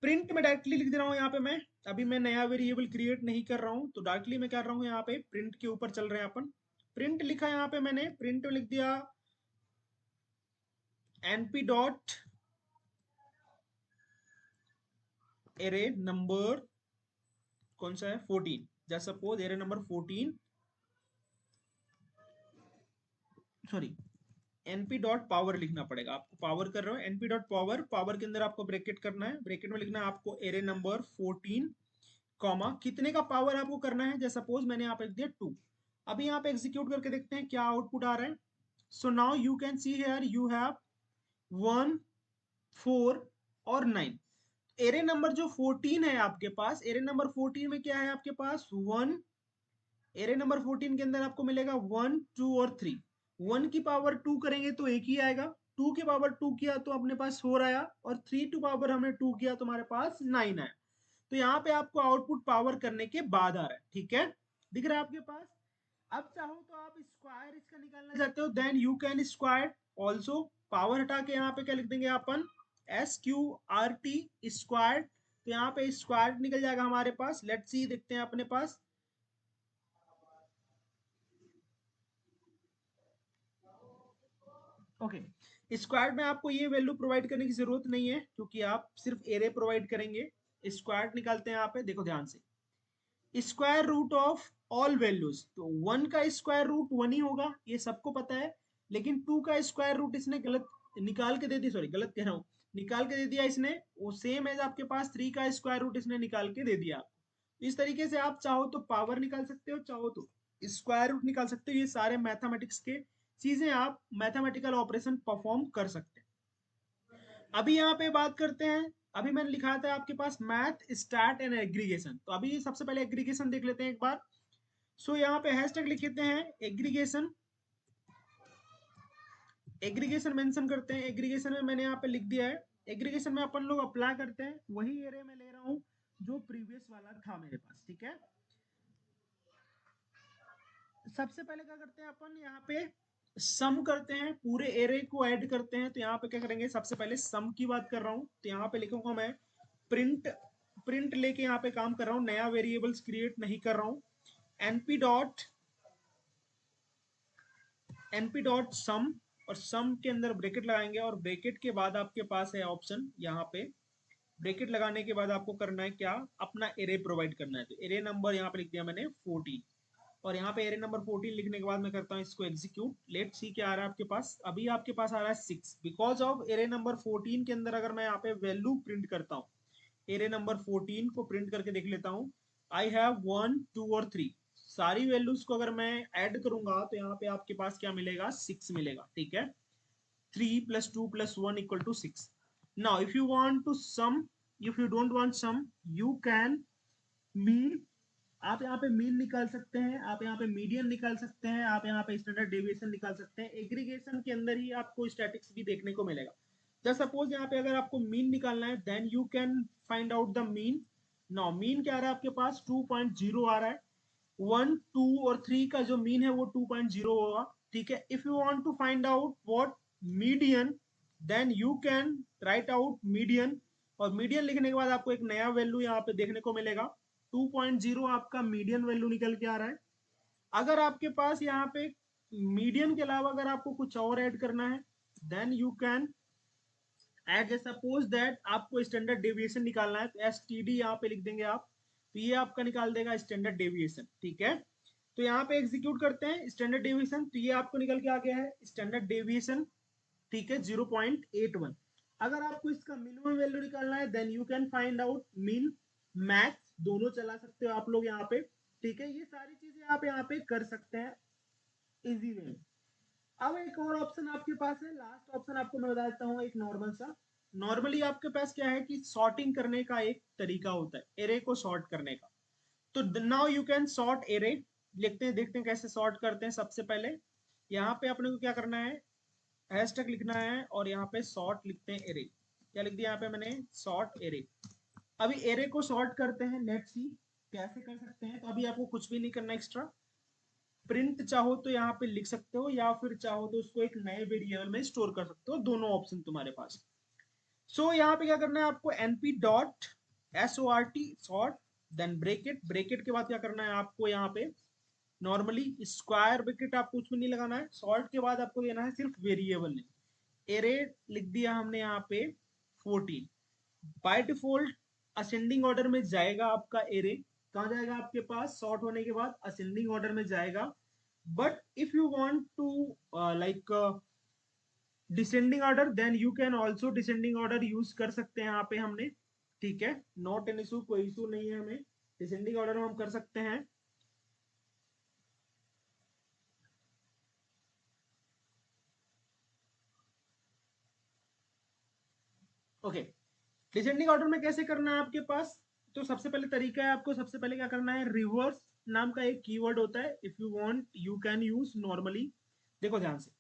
प्रिंट में डायरेक्टली लिख दे रहा हूँ यहाँ पे मैं, अभी मैं नया वेरिएबल क्रिएट नहीं कर रहा हूँ, तो डायरेक्टली मैं कर रहा हूँ यहाँ पे प्रिंट के ऊपर चल रहे हैं अपन। प्रिंट लिखा यहाँ पे मैंने, प्रिंट में लिख दिया np डॉट एरे नंबर कौन सा है 14, जैसे suppose array number 14, sorry np dot power लिखना पड़ेगा आपको, पावर कर रहे हो np डॉट पावर, पावर के अंदर आपको ब्रैकेट करना है, ब्रैकेट में लिखना है आपको एरे नंबर 14 कॉमा कितने का पावर आपको करना है, जैसे सपोज मैंने यहाँ पे लिख दिया 2। अभी यहाँ पे एग्जीक्यूट करके देखते हैं क्या आउटपुट आ रहा है। So now you can see here you have 1 4 और 9। एरे नंबर जो 14 है आपके पास, एरे नंबर 14 में क्या है आपके पास 1, एरे नंबर 14 के अंदर आपको मिलेगा 1 2 और 3। 1 की पावर 2 करेंगे तो एक ही आएगा, 2 की पावर 2 किया तो अपने पास 4 आया, और 3 टू पावर हमने 2 किया तो हमारे पास 9 आया। तो यहाँ पे आपको आउटपुट पावर करने के बाद आ रहा है। ठीक है, दिख रहा है आपके पास। अब चाहो तो आप स्क्वायर इसका निकालना चाहते हो, then you can square also, power हटा के यहाँ पे क्या लिख देंगे अपन, SQRT स्क्वायर, तो यहाँ पे स्क्वायर निकल जाएगा हमारे पास। लेट्स सी, देखते हैं अपने पास, ओके स्क्वायर में आपको ये वैल्यू प्रोवाइड करने की जरूरत नहीं है, क्योंकि आप सिर्फ एरे प्रोवाइड करेंगे। स्क्वायर निकालते हैं यहाँ पे, देखो ध्यान से, square root of all values, तो 1 का स्क्वायर रूट 1 ही होगा, ये सबको पता है, लेकिन 2 का स्क्वायर रूट इसने गलत निकाल के दे दी, सॉरी गलत कह रहा हूँ, निकाल के दे दिया इसने, वो सेम एज आपके पास 3 का स्क्वायर रूट इसने निकाल के दे दिया आपको। इस तरीके से आप चाहो तो पावर निकाल सकते हो, चाहो तो स्क्वायर रूट निकाल सकते हो। ये सारे मैथमेटिक्स के चीजें आप मैथमेटिकल ऑपरेशन परफॉर्म कर सकते हैं। अभी यहाँ पे बात करते हैं, अभी मैंने लिखा था आपके पास मैथ स्टार्ट एंड एग्रीगेशन, तो अभी सबसे पहले एग्रीगेशन देख लेते हैं एक बार। सो यहाँ पे हैशटैग लिख लेते हैं एग्रीगेशन, एग्रीगेशन मेंशन करते हैं। एग्रीगेशन में मैंने यहाँ पे लिख दिया है, एग्रीगेशन में अपन लोग अप्लाई करते हैं, वही एरे में ले रहा हूँ जो प्रीवियस वाला था मेरे पास। ठीक है, सबसे पहले क्या करते हैं अपन, यहाँ पे सम करते हैं, पूरे एरे को ऐड करते हैं। तो यहाँ पे क्या करेंगे, सबसे पहले सम की बात कर रहा हूँ, तो यहाँ पे लिखूंगा मैं प्रिंट, प्रिंट लेके यहाँ पे काम कर रहा हूँ, नया वेरिएबल्स क्रिएट नहीं कर रहा हूँ। np डॉट सम, और सम के अंदर ब्रैकेट लगाएंगे, और ब्रैकेट के बाद आपके पास है ऑप्शन, यहाँ पे ब्रैकेट लगाने के बाद आपको करना है क्या, अपना एरे प्रोवाइड करना है। तो एरे नंबर यहाँ पे लिख दिया मैंने 14, और यहाँ पे एरे नंबर 14 लिखने के बाद मैं करता हूँ इसको एग्जीक्यूट। लेट सी क्या आ रहा है आपके पास, अभी आपके पास आ रहा है 6, बिकॉज ऑफ एरे नंबर 14 के अंदर अगर मैं यहाँ पे वैल्यू प्रिंट करता हूँ, एरे नंबर 14 को प्रिंट करके देख लेता हूँ, आई हैव 1 2 और 3, सारी वैल्यूज को अगर मैं ऐड करूंगा तो यहाँ पे आपके पास क्या मिलेगा, 6 मिलेगा, ठीक है। 3 plus 2 plus 1 equal to 6. Now if you want to sum, if you don't want sum, you can mean, आप यहाँ पे मीन निकाल सकते हैं, आप यहाँ पे मीडियन निकाल सकते हैं, आप यहाँ पे स्टैंडर्ड डेविएशन निकाल सकते हैं। एग्रीगेशन के अंदर ही आपको स्टैटिक्स भी देखने को मिलेगा। जस्ट सपोज यहाँ पे अगर आपको मीन निकालना है, then you can find out the mean. Now mean क्या आ रहा है आपके पास, 2.0 आ रहा है। 1 2 और 3 का जो मीन है वो 2.0 होगा, ठीक है। If you want to find out what median, then you can write out median, और मीडियन लिखने के बाद आपको एक नया वैल्यू यहाँ पे देखने को मिलेगा, 2.0 आपका मीडियन वैल्यू निकल के आ रहा है। अगर आपके पास यहाँ पे मीडियन के अलावा अगर आपको कुछ और ऐड करना है, then you can add. Suppose that आपको स्टैंडर्ड डेविएशन निकालना है, तो एस टी डी यहाँ पे लिख देंगे आप, तो ये आपका निकाल देगा स्टैंडर्ड डेविएशन, ठीक है। तो यहाँ पे एग्जीक्यूट करते हैं स्टैंडर्ड डेविएशन, तो ये आपको निकल के आ गया है स्टैंडर्ड डेविएशन, ठीक है, 0.81। अगर आपको इसका मिनिमम वैल्यू निकालना है, then you can find out mean, max, दोनों चला सकते हो आप लोग यहाँ पे, ठीक है। ये सारी चीजें आप यहाँ पे कर सकते हैं इजी वे में। अब एक और ऑप्शन आपके पास है, लास्ट ऑप्शन आपको मैं बता देता हूँ, एक नॉर्मल सा। नॉर्मली आपके पास क्या है कि सॉर्टिंग करने का एक तरीका होता है, एरे को सॉर्ट करने का। तो now you can sort array, लिखते हैं, देखते हैं कैसे सॉर्ट करते हैं। सबसे पहले यहाँ पे अपने को क्या करना है, हैशटैग लिखना है, और यहाँ पे सॉर्ट लिखते हैं एरे। क्या लिख दिया यहाँ पे मैंने, सॉर्ट एरे। अभी एरे को सॉर्ट करते हैं, लेट्स सी कैसे कर सकते हैं। तो अभी आपको कुछ भी नहीं करना एक्स्ट्रा, प्रिंट चाहो तो यहाँ पे लिख सकते हो, या फिर चाहो तो उसको एक नए वेरिएबल में स्टोर कर सकते हो, दोनों ऑप्शन तुम्हारे पास। सो यहाँ पे क्या करना है आपको, np dot sort sort, then bracket, bracket के बाद क्या करना है आपको, यहाँ पे नॉर्मली स्क्वायर ब्रेकेट आपको कुछ भी नहीं लगाना है। सॉर्ट के बाद आपको देना है सिर्फ वेरिएबल नेम, एरे लिख दिया हमने यहाँ पे 14। बाय डिफॉल्ट असेंडिंग ऑर्डर में जाएगा आपका एरे, कहाँ जाएगा आपके पास, सॉर्ट होने के बाद असेंडिंग ऑर्डर में जाएगा। But if you want to like descending order, then you can also descending order use कर सकते हैं यहाँ पे हमने, ठीक है। नॉट एन इशू, कोई इशू नहीं है, हमें डिसेंडिंग ऑर्डर हम कर सकते हैं। ओके, डिसेंडिंग ऑर्डर में कैसे करना है आपके पास, तो सबसे पहले तरीका है, आपको सबसे पहले क्या करना है, रिवर्स नाम का एक कीवर्ड होता है, if you want you can use normally. देखो ध्यान से,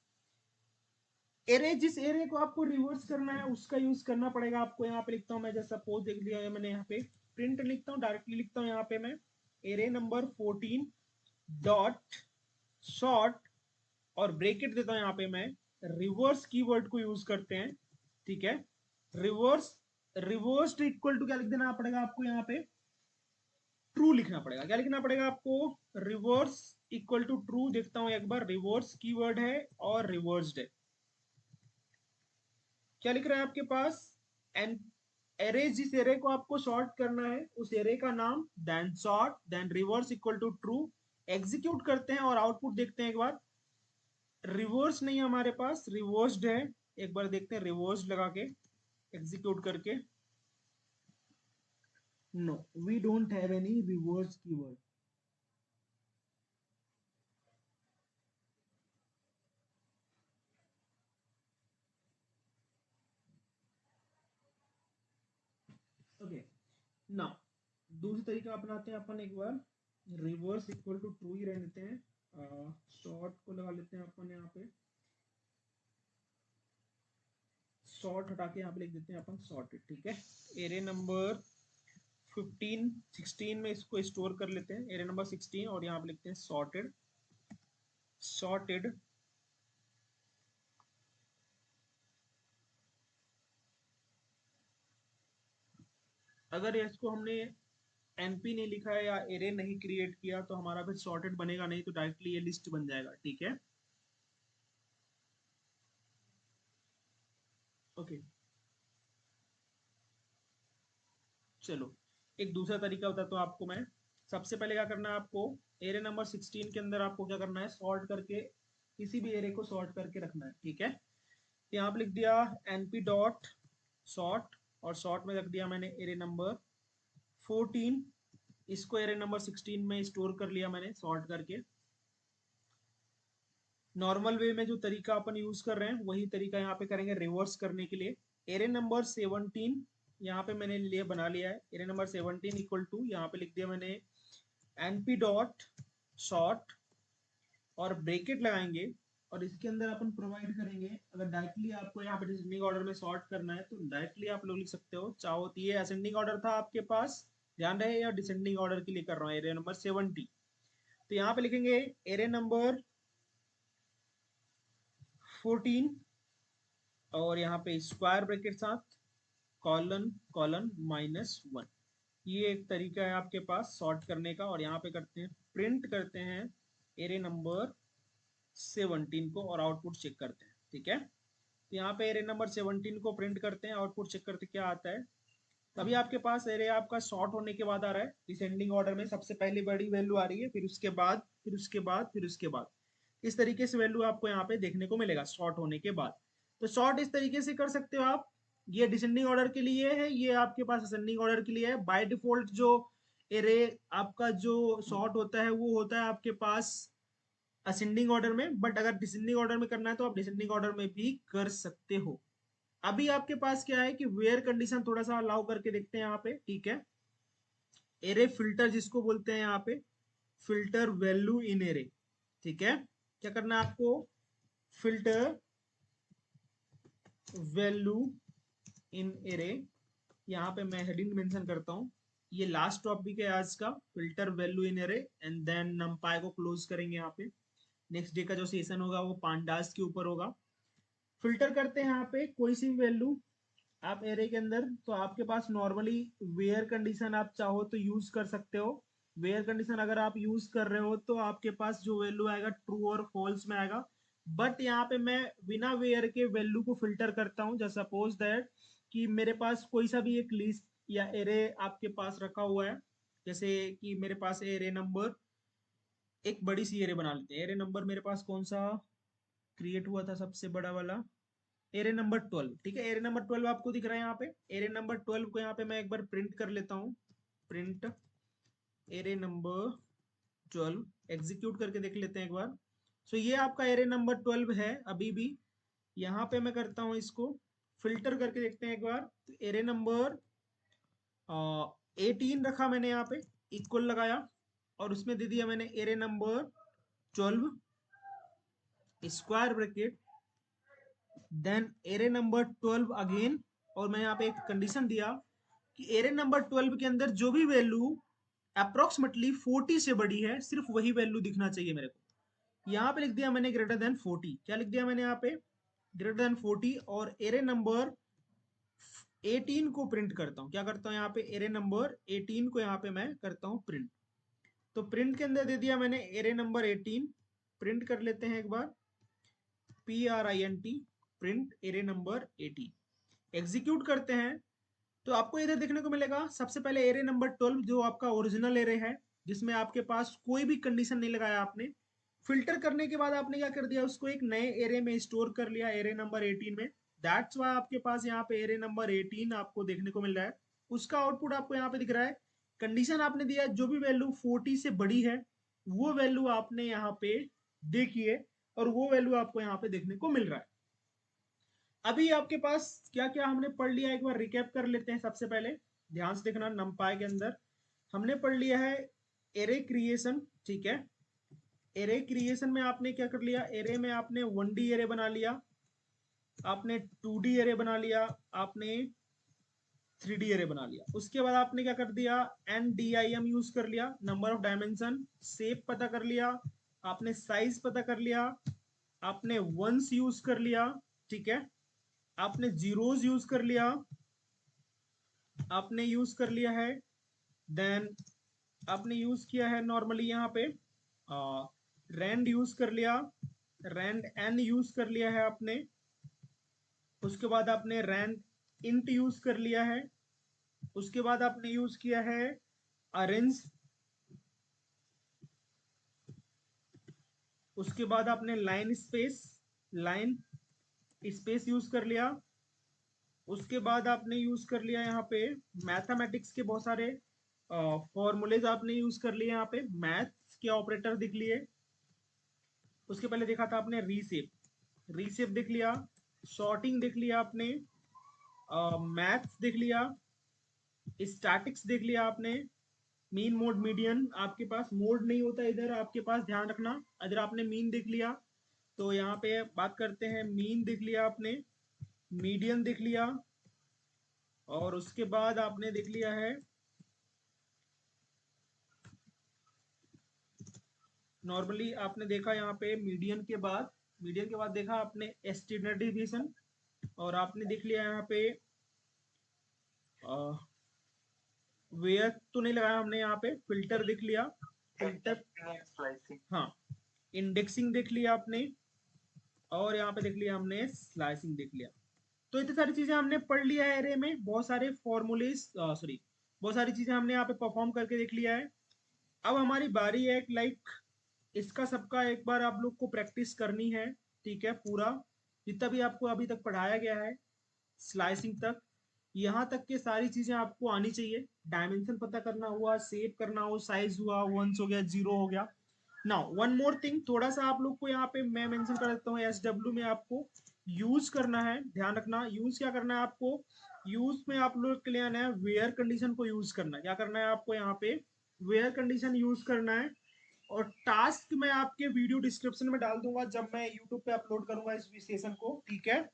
एरे, जिस एरे को आपको रिवर्स करना है उसका यूज करना पड़ेगा आपको। यहाँ पे लिखता हूँ मैं, जैसा सपोज देख लिया है मैंने, यहाँ पे प्रिंट लिखता हूँ, डायरेक्टली लिखता हूँ यहाँ पे मैं, एरे नंबर 14 डॉट शॉर्ट, और ब्रेकेट देता हूँ यहाँ पे मैं, रिवर्स कीवर्ड को यूज करते हैं, ठीक है। रिवर्स, रिवर्स इक्वल टू क्या लिख देना पड़ेगा आपको, यहाँ पे ट्रू लिखना पड़ेगा। क्या लिखना पड़ेगा आपको, रिवर्स इक्वल टू ट्रू। देखता हूँ एक बार, रिवर्स कीवर्ड है और रिवर्स्ड है, क्या लिख रहा है आपके पास, एन एरे, जिस एरे को आपको सॉर्ट करना है उस एरे का नाम, then sort, then reverse equal to true. Execute करते हैं और आउटपुट देखते हैं एक बार। रिवर्स नहीं है हमारे पास, रिवर्स्ड है। एक बार देखते हैं रिवर्स्ड लगा के एग्जीक्यूट करके, no we don't have any reverse keyword. Okay, ना दूसरी तरीका अपनाते हैं अपन एक बार, रिवर्स इक्वल टू ट्रू ही रह लेते हैं, शॉर्ट को लगा लेते हैं अपन यहाँ पे, शॉर्ट हटा के यहाँ पे लिख देते हैं अपन सॉर्टेड, ठीक है। एरे नंबर 15 16 में इसको स्टोर कर लेते हैं, एरे नंबर 16, और यहाँ पे लिखते हैं सॉर्टेड, सॉर्टेड। अगर इसको हमने एनपी नहीं लिखा है या एरे नहीं क्रिएट किया तो हमारा फिर सॉर्टेड बनेगा नहीं, तो डायरेक्टली ये लिस्ट बन जाएगा, ठीक है। ओके, चलो एक दूसरा तरीका बताता हूँ आपको मैं। सबसे पहले क्या करना है आपको, एरे नंबर 16 के अंदर आपको क्या करना है, सॉर्ट करके किसी भी एरे को सॉर्ट करके रखना है, ठीक है। यहाँ पे लिख दिया np डॉट सॉर्ट, और सॉर्ट में रख दिया मैंने एरे नंबर 14 इसको एरे नंबर 16 में स्टोर कर लिया मैंने सॉर्ट करके। नॉर्मल वे में जो तरीका अपन यूज कर रहे हैं वही तरीका यहाँ पे करेंगे रिवर्स करने के लिए। एरे नंबर 17 यहाँ पे मैंने लिए बना लिया है। एरे नंबर 17 इक्वल टू यहाँ पे लिख दिया मैंने np डॉट शॉर्ट और ब्रेकेट लगाएंगे और इसके अंदर अपन प्रोवाइड करेंगे। अगर डायरेक्टली आपको यहाँ पे डिसेंडिंग ऑर्डर में सॉर्ट करना है तो डायरेक्टली आप लोग लिख सकते हो, चाहो तो ये असेंडिंग ऑर्डर था आपके पास, ध्यान रहे, या डिसेंडिंग ऑर्डर के लिए कर रहा हूँ एरे नंबर 70। तो यहाँ पे लिखेंगे एरे नंबर 14 और यहाँ पे स्क्वायर ब्रैकेट साथ कॉलन कॉलन -1। ये एक तरीका है आपके पास सॉर्ट करने का। और यहाँ पे करते हैं प्रिंट करते हैं एरे नंबर 17 को और आउटपुट चेक करते हैं। ठीक है, तो यहाँ पे एरे नंबर 17 को प्रिंट करते हैं, आउटपुट चेक करते क्या आता है। तभी आपके पास एरे आपका शॉर्ट होने के बाद आ रहा है डिसेंडिंग ऑर्डर में, सबसे पहली बड़ी वैल्यू आ रही है, फिर उसके बाद फिर उसके बाद फिर उसके बाद, इस तरीके से वैल्यू आपको यहाँ पे देखने को मिलेगा शॉर्ट होने के बाद। तो शॉर्ट इस तरीके से कर सकते हो आप। ये डिसेंडिंग ऑर्डर के लिए है, ये आपके पास असेंडिंग ऑर्डर के लिए है। बाय डिफॉल्ट जो एरे आपका जो शॉर्ट होता है वो होता है आपके पास असेंडिंग ऑर्डर में, बट अगर डिसेंडिंग ऑर्डर में करना है तो आप डिसेंडिंग ऑर्डर में भी कर सकते हो। अभी आपके पास क्या है कि वेयर कंडीशन थोड़ा सा अलाउ करके देखते हैं यहाँ पे। ठीक है, एरे फिल्टर जिसको बोलते हैं यहाँ पे, फिल्टर वैल्यू इन एरे। ठीक है, क्या करना है आपको, फिल्टर वैल्यू इन एरे। यहाँ पे मैं हेडिंग मेंशन करता हूँ, ये लास्ट टॉपिक है आज का, filter value in array, and then NumPy को क्लोज करेंगे। यहाँ पे नेक्स्ट डे का जो सेशन होगा वो पांडास के ऊपर होगा। फिल्टर करते हैं यहाँ पे कोई सी भी वैल्यू आप एरे के अंदर, तो आपके पास नॉर्मली वेयर कंडीशन आप चाहो तो यूज कर सकते हो। वेयर कंडीशन अगर आप यूज कर रहे हो तो आपके पास जो वैल्यू आएगा ट्रू और फॉल्स में आएगा। बट यहाँ पे मैं बिना वेयर के वैल्यू को फिल्टर करता हूँ। जैसे सपोज दैट कि मेरे पास कोई सा भी एक लिस्ट या एरे आपके पास रखा हुआ है, जैसे कि मेरे पास एरे नंबर, एक बड़ी सी एरे बना लेते हैं। एरे नंबर मेरे पास कौन सा क्रिएट हुआ था सबसे बड़ा वाला, एरे नंबर 12। ठीक है, एरे नंबर 12 आपको दिख रहा है यहाँ पे। एरे नंबर 12 को यहाँ पे मैं एक बार प्रिंट कर लेता हूँ। प्रिंट एरे नंबर 12 एग्जीक्यूट करके देख लेते हैं एक बार। सो ये आपका एरे नंबर 12 है अभी भी। यहाँ पे मैं करता हूँ इसको फिल्टर करके देखते हैं एक बार। तो एरे नंबर 18 रखा मैंने यहाँ पे, इक्वल लगाया और उसमें दे दिया मैंने array number 12 square bracket, then array number 12 again. और मैं यहाँ पे एक कंडीशन दिया कि एरे नंबर 12 के अंदर जो भी वैल्यू अप्रोक्सीमेटली 40 से बड़ी है सिर्फ वही वैल्यू दिखना चाहिए मेरे को। यहाँ पे लिख दिया मैंने ग्रेटर देन 40। क्या लिख दिया मैंने यहाँ पे, ग्रेटर देन 40। और एरे नंबर 18 को प्रिंट करता हूँ। क्या करता हूँ यहाँ पे, एरे नंबर 18 को यहाँ पे मैं करता हूँ प्रिंट। तो प्रिंट के अंदर दे दिया मैंने एरे नंबर 18। प्रिंट कर लेते हैं एक बार, PRINT, print array number 18। Execute करते हैं तो आपको इधर देखने को मिलेगा सबसे पहले एरे नंबर 12 जो आपका ओरिजिनल एरे है, जिसमें आपके पास कोई भी कंडीशन नहीं लगाया आपने। फिल्टर करने के बाद आपने क्या कर दिया, उसको एक नए एरे में स्टोर कर लिया, एरे नंबर 18 में। दैट्स वाई आपके पास यहाँ पे एरे नंबर 18 आपको देखने को मिल रहा है। उसका आउटपुट आपको यहाँ पे दिख रहा है। कंडीशन आपने दिया जो भी वैल्यू 40 से बड़ी है वो वैल्यू आपने यहाँ पे देखी है और वो वैल्यू आपको यहाँ पे देखने को मिल रहा है। अभी आपके पास क्या क्या हमने पढ़ लिया, एक बार रिकैप कर लेते हैं। सबसे पहले ध्यान से देखना, नंपाई के अंदर हमने पढ़ लिया है एरे क्रिएशन। ठीक है, एरे क्रिएशन में आपने क्या कर लिया, एरे में आपने 1D एरे बना लिया, आपने 2D एरे बना लिया, आपने 3D एरे बना लिया। उसके बाद आपने क्या कर दिया, NDIM यूज कर लिया, नंबर ऑफ डायमेंशन, शेप पता कर लिया, आपने साइज पता कर लिया, आपने वंस यूज कर लिया। ठीक है, आपने जीरोज यूज कर लिया, आपने यूज कर लिया है, देन आपने यूज किया है नॉर्मली यहाँ पे रैंड यूज कर लिया, रैंड एन यूज कर लिया है आपने। उसके बाद आपने रैंड इंट यूज कर लिया है। उसके बाद आपने यूज किया है अरेंज। उसके बाद आपने लाइन स्पेस यूज कर लिया। उसके बाद आपने यूज कर लिया यहाँ पे मैथमेटिक्स के बहुत सारे फॉर्मूलेज आपने यूज कर लिए, यहाँ पे मैथ्स के ऑपरेटर दिख लिए। उसके पहले देखा था आपने रीसेप, रीसेप देख लिया, शॉर्टिंग देख लिया आपने, मैथ्स देख लिया, स्टैटिक्स देख लिया आपने, मीन मोड मीडियन, आपके पास मोड नहीं होता इधर, आपके पास ध्यान रखना। अगर आपने मीन देख लिया तो यहाँ पे बात करते हैं, मीन देख लिया आपने, मीडियन देख लिया, और उसके बाद आपने देख लिया है नॉर्मली, आपने देखा यहाँ पे मीडियन के बाद देखा आपने स्टैंडर्ड डिवीजन, और आपने देख लिया यहाँ पे वेयर तो नहीं लगाया हमने, यहाँ पे फिल्टर देख लिया, फिल्टर, स्लाइसिंग। हाँ, इंडेक्सिंग देख लिया आपने, और यहाँ पे देख लिया हमने स्लाइसिंग देख लिया। तो इतनी सारी चीजें हमने पढ़ लिया है एरे में, बहुत सारे फॉर्मूलेज, सॉरी, बहुत सारी चीजें हमने यहाँ पे परफॉर्म करके देख लिया है। अब हमारी बारी है, लाइक इसका सबका एक बार आप लोग को प्रैक्टिस करनी है, ठीक है, पूरा जितना भी आपको अभी तक पढ़ाया गया है स्लाइसिंग तक, यहाँ तक के सारी चीजें आपको आनी चाहिए। डायमेंशन पता करना हुआ, सेव करना हो, साइज हुआ, वंस हो गया, जीरो हो गया। नाउ वन मोर थिंग, थोड़ा सा आप लोग को यहाँ पे मैं मेंशन कर देता हूँ, SW में आपको यूज करना है, ध्यान रखना, यूज क्या करना है आपको, यूज में आप लोग के लिए आना है, वेयर कंडीशन को यूज करना है। क्या करना है आपको यहाँ पे, वेयर कंडीशन यूज करना है। और टास्क मैं आपके वीडियो डिस्क्रिप्शन में डाल दूंगा जब मैं यूट्यूब पे अपलोड करूंगा इस सेशन को, ठीक है।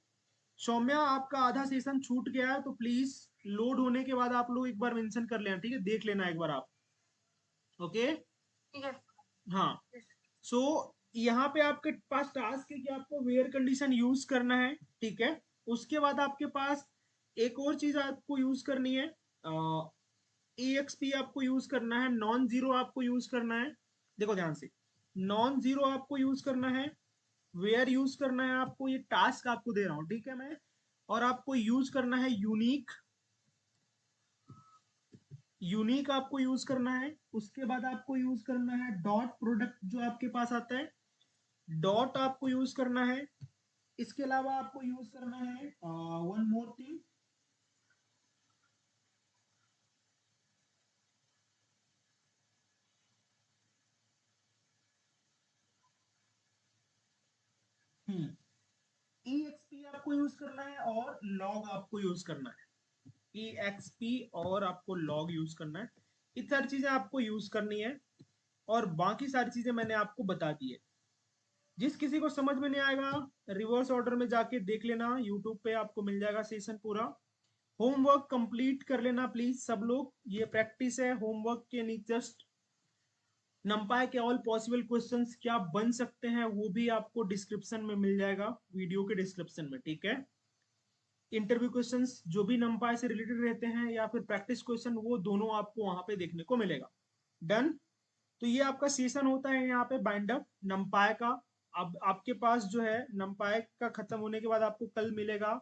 सौम्या, आपका आधा सेशन छूट गया है, तो प्लीज लोड होने के बाद आप लोग एक बार मेंशन कर लेना, ठीक है, देख लेना एक बार आप, ओके। ठीक है। हाँ, सो यहाँ पे आपके पास टास्क है कि आपको वेयर कंडीशन यूज करना है, ठीक है। उसके बाद आपके पास एक और चीज आपको यूज करनी है, EXP आपको यूज करना है, नॉन जीरो आपको यूज करना है। देखो ध्यान से, नॉन जीरो आपको यूज करना है, वेयर यूज करना है आपको, ये टास्क आपको दे रहा हूँ, ठीक है मैं। और आपको यूज करना है यूनिक, यूनिक आपको यूज करना है। उसके बाद आपको यूज करना है डॉट प्रोडक्ट, जो आपके पास आता है, डॉट आपको यूज करना है। इसके अलावा आपको यूज करना है वन मोर थिंग, EXP आपको यूज करना है, और लॉग आपको यूज करना है, EXP और आपको लॉग यूज करना है। इतनी सारी चीजें आपको यूज करनी है, और बाकी सारी चीजें मैंने आपको बता दी है। जिस किसी को समझ में नहीं आएगा, रिवर्स ऑर्डर में जाके देख लेना, यूट्यूब पे आपको मिल जाएगा सेशन पूरा। होमवर्क कंप्लीट कर लेना प्लीज सब लोग, ये प्रैक्टिस है, होमवर्क के नीचे जस्ट नंपाई के ऑल पॉसिबल क्वेश्चंस क्या बन सकते हैं वो भी आपको डिस्क्रिप्शन में मिल जाएगा, वीडियो के डिस्क्रिप्शन में, ठीक है। इंटरव्यू क्वेश्चंस जो भी नंपाई से रिलेटेड रहते हैं, या फिर प्रैक्टिस क्वेश्चन, वो दोनों आपको वहां पे देखने को मिलेगा। डन। तो ये आपका सेशन होता है यहाँ पे बाइंड अप नंपाई का। अब आपके पास जो है नंपाई का खत्म होने के बाद आपको कल मिलेगा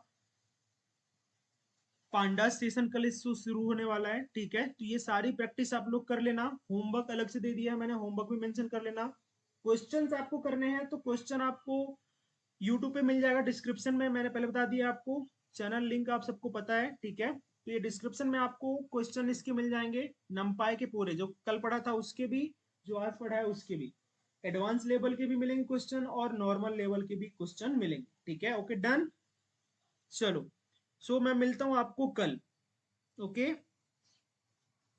पांडा सेशन, कल इससे शुरू होने वाला है, ठीक है। तो ये सारी प्रैक्टिस आप लोग कर लेना, होमवर्क अलग से दे दिया है मैंने, होमवर्क भी मेंशन कर लेना। क्वेश्चंस आपको करने हैं तो क्वेश्चन आपको यूट्यूब पे मिल जाएगा डिस्क्रिप्शन में, मैंने पहले बता दिया आपको, चैनल लिंक आप सबको पता है, ठीक है। तो ये डिस्क्रिप्शन में आपको क्वेश्चन इसके मिल जाएंगे, नंपाई के पूरे जो कल पढ़ा था उसके भी, जो आज पढ़ा है उसके भी, एडवांस लेवल के भी मिलेंगे क्वेश्चन, और नॉर्मल लेवल के भी क्वेश्चन मिलेंगे, ठीक है, ओके डन। चलो, सो मैं मिलता हूँ आपको कल, ओके।